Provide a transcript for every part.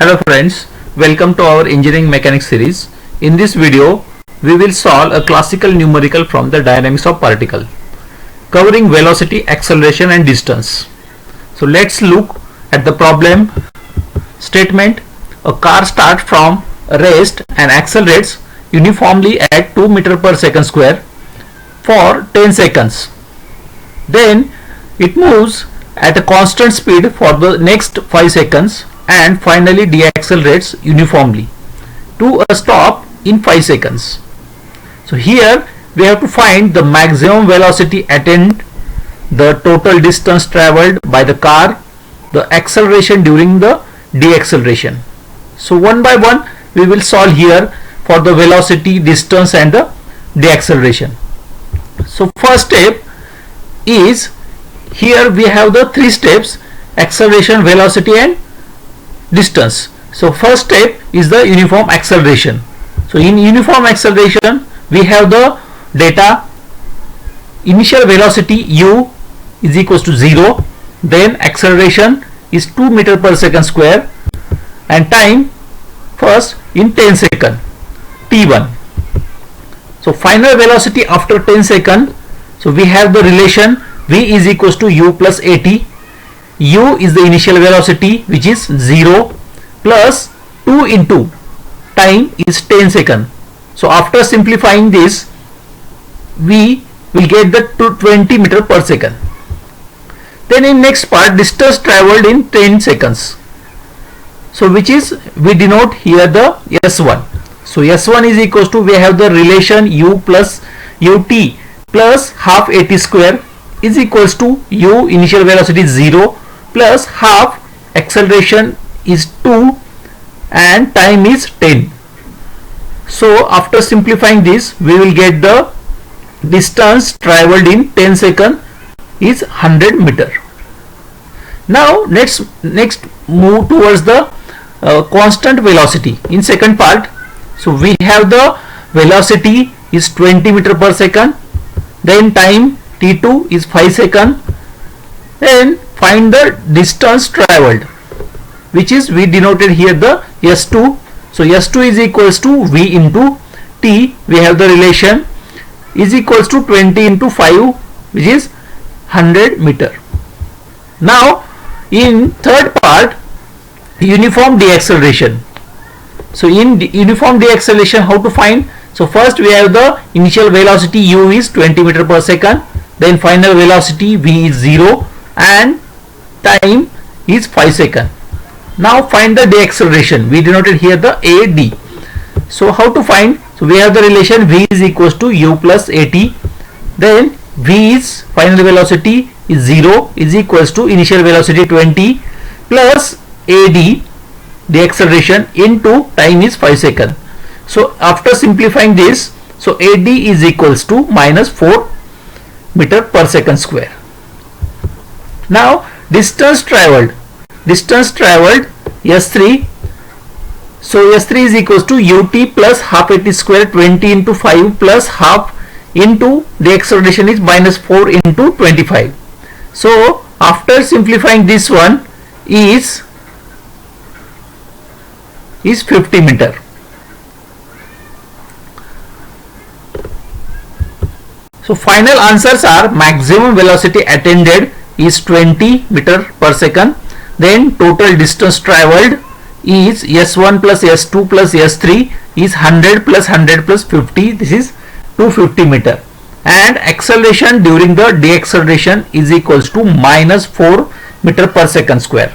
Hello friends, welcome to our engineering mechanics series. In this video, we will solve a classical numerical from the dynamics of particle, covering velocity, acceleration and distance. So let's look at the problem statement. A car starts from rest and accelerates uniformly at 2 meters per second square for 10 seconds. Then it moves at a constant speed for the next 5 seconds and finally deaccelerates uniformly to a stop in 5 seconds. So here we have to find the maximum velocity attained, the total distance traveled by the car, the acceleration during the deacceleration. So one by one we will solve here for the velocity, distance and the deacceleration. So first step is, here we have the three steps: acceleration, velocity and distance. So first step is the uniform acceleration. So in uniform acceleration we have the data: initial velocity u is equals to 0, then acceleration is 2 meters per second square and time first in 10 second t1. So final velocity after 10 second, so we have the relation v is equals to u plus at. U is the initial velocity, which is 0, plus 2 into time is 10 second. So after simplifying this, we will get the 20 meter per second. Then in next part, distance traveled in 10 seconds. So which is, we denote here the S1. So S1 is equals to, we have the relation u plus ut plus half at square is equals to u initial velocity 0 plus half acceleration is 2 and time is 10. So after simplifying this, we will get the distance traveled in 10 seconds is 100 meter. Now next move towards the constant velocity in second part. So we have the velocity is 20 meter per second, then time t2 is 5 seconds, then find the distance traveled, which is we denoted here the S2. So S2 is equals to v into t, we have the relation is equals to 20 into 5, which is 100 meter. Now in third part, uniform deacceleration. So in uniform deacceleration, how to find? So first we have the initial velocity u is 20 meter per second, then final velocity v is 0 and time is 5 seconds. Now find the deacceleration. We denoted here the AD. So how to find? So we have the relation v is equals to u plus at, then v is final velocity is 0 is equals to initial velocity 20 plus AD, the acceleration, into time is 5 seconds. So after simplifying this, so AD is equals to minus 4 meter per second square. Now distance traveled S3. So S3 is equals to ut plus half at square 20 into 5 plus half into the acceleration is minus 4 into 25. So after simplifying this one is 50 meter. So final answers are: maximum velocity attained is 20 meter per second, then total distance traveled is S1 plus S2 plus S3 is 100 plus 100 plus 50, this is 250 meter, and acceleration during the deacceleration is equals to minus 4 meter per second square.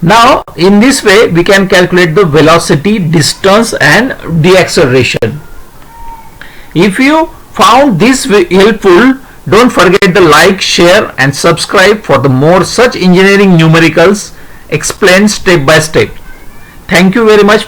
Now in this way we can calculate the velocity, distance and deacceleration. If you found this helpful, don't forget to like, share and subscribe for the more such engineering numericals explained step by step. Thank you very much